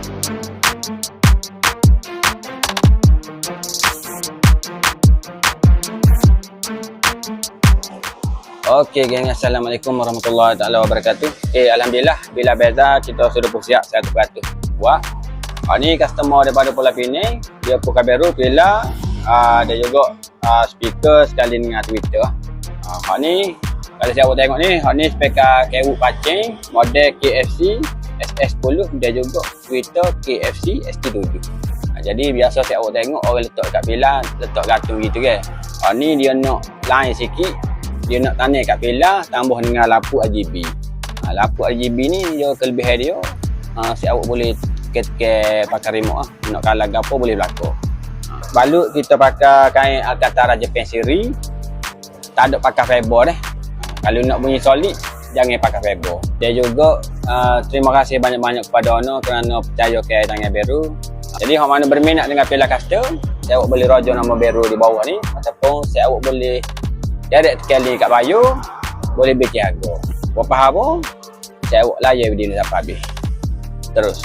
Okey geng, assalamualaikum warahmatullahi taala wabarakatuh. Alhamdulillah bila beza kita sudah pun siap 100%. Wah. Ni customer daripada Pulau Pinang, dia pun baru bila ada juga speaker sekali dengan Twitter. Ni kalau siapa tengok ni, ni speaker KU Pacing model KFC SS10, dia juga Twitter KFC ST7. Jadi biasa siapa tengok orang letak kat pilar, letak gantung gitu kan. Ni dia nak lain sikit. Dia nak tanya kat pilar tambah dengan lampu RGB. Lampu RGB ni dia kelebihan dia, si awak boleh ke pakai remote nak kalah gapo boleh berlaku. Balut kita pakai kain Alcantara Japan Series. Tak ada pakai fiber deh. Kalau nak bunyi solid jangan pakai fiber. Dia juga terima kasih banyak-banyak kepada owner kerana percaya ke tangan baru. Jadi hok mana berminat dengan pilar custom, si awak boleh rojo nama baru di bawah ni ataupun si awak boleh direct sekali kat bio, boleh bikin harga. Berapa harga? Saya awak layan video ni sampai habis. Terus.